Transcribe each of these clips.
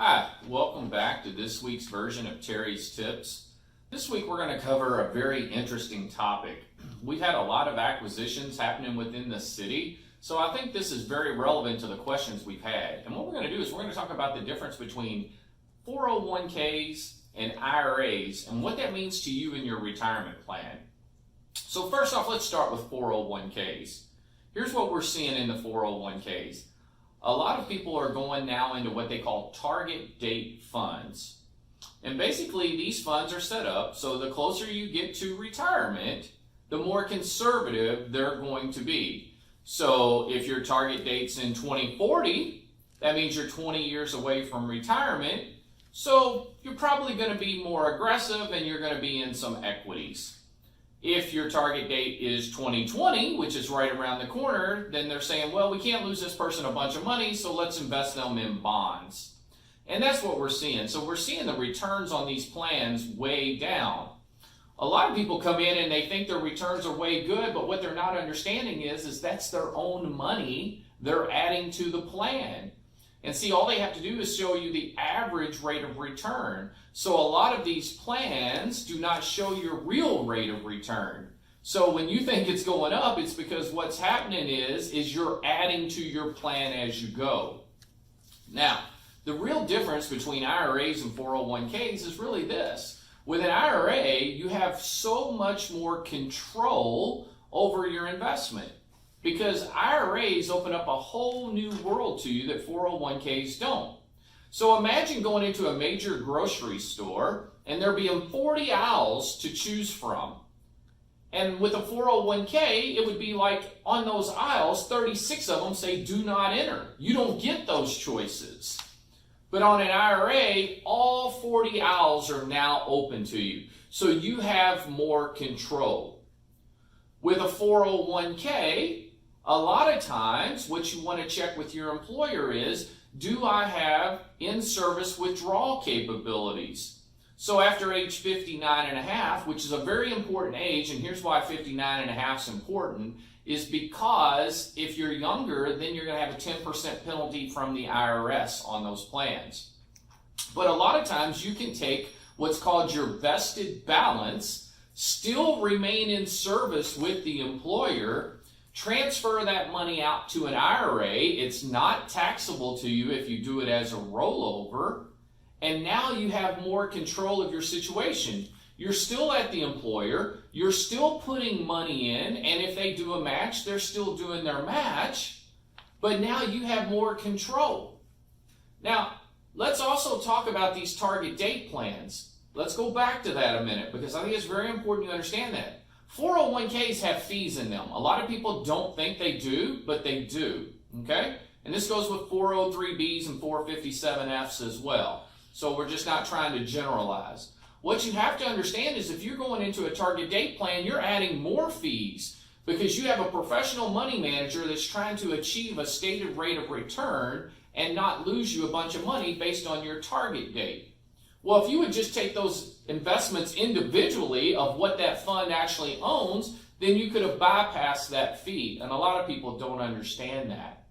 Hi, welcome back to this week's version of Terry's Tips. This week we're going to cover a very interesting topic. We've had a lot of acquisitions happening within the city, so I think this is very relevant to the questions we've had. And what we're going to do is we're going to talk about the difference between 401ks and IRAs and what that means to you in your retirement plan. So first off, let's start with 401ks. Here's what we're seeing in the 401ks. A lot of people are going now into what they call target date funds. And basically these funds are set up so the closer you get to retirement, the more conservative they're going to be. So if your target date's in 2040, that means you're 20 years away from retirement. So you're probably going to be more aggressive and you're going to be in some equities. If your target date is 2020, which is right around the corner, then they're saying, well, we can't lose this person a bunch of money, so let's invest them in bonds. And that's what we're seeing. So we're seeing the returns on these plans way down. A lot of people come in and they think their returns are way good, but what they're not understanding is that's their own money they're adding to the plan. And see, all they have to do is show you the average rate of return. So a lot of these plans do not show your real rate of return. So when you think it's going up, it's because what's happening is you're adding to your plan as you go. Now, the real difference between IRAs and 401ks is really this. With an IRA, you have so much more control over your investment, because IRAs open up a whole new world to you that 401ks don't. So imagine going into a major grocery store and there being 40 aisles to choose from. And with a 401k, it would be like on those aisles, 36 of them say do not enter. You don't get those choices. But on an IRA, all 40 aisles are now open to you. So you have more control. With a 401k, a lot of times, what you want to check with your employer is, do I have in-service withdrawal capabilities? So after age 59 and a half, which is a very important age, and here's why 59 and a half is important, is because if you're younger, then you're going to have a 10% penalty from the IRS on those plans. But a lot of times you can take what's called your vested balance, still remain in service with the employer, transfer that money out to an IRA. It's not taxable to you if you do it as a rollover. And now you have more control of your situation. You're still at the employer. You're still putting money in. And if they do a match, they're still doing their match. But now you have more control. Now, let's also talk about these target date plans. Let's go back to that a minute, because I think it's very important you understand that. 401ks have fees in them. A lot of people don't think they do, but they do, okay? And this goes with 403Bs and 457Fs as well. So we're just not trying to generalize. What you have to understand is if you're going into a target date plan, you're adding more fees because you have a professional money manager that's trying to achieve a stated rate of return and not lose you a bunch of money based on your target date. Well, if you would just take those investments individually of what that fund actually owns, then you could have bypassed that fee. And a lot of people don't understand that.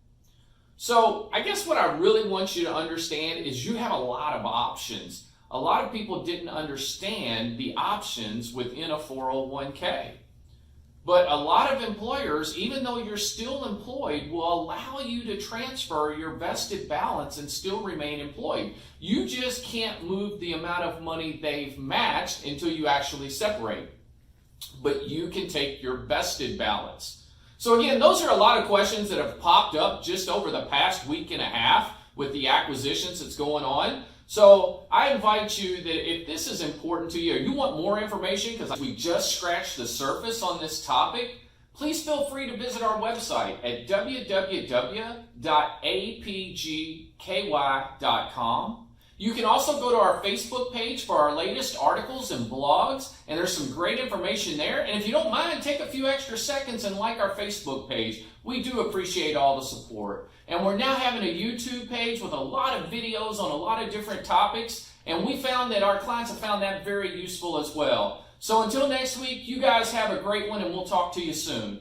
So I guess what I really want you to understand is you have a lot of options. A lot of people didn't understand the options within a 401k. But a lot of employers, even though you're still employed, will allow you to transfer your vested balance and still remain employed. You just can't move the amount of money they've matched until you actually separate. But you can take your vested balance. So again, those are a lot of questions that have popped up just over the past week and a half with the acquisitions that's going on. So I invite you that if this is important to you, or you want more information, because we just scratched the surface on this topic, please feel free to visit our website at www.apgky.com. You can also go to our Facebook page for our latest articles and blogs, and there's some great information there. And if you don't mind, take a few extra seconds and like our Facebook page. We do appreciate all the support. And we're now having a YouTube page with a lot of videos on a lot of different topics, and we found that our clients have found that very useful as well. So until next week, you guys have a great one, and we'll talk to you soon.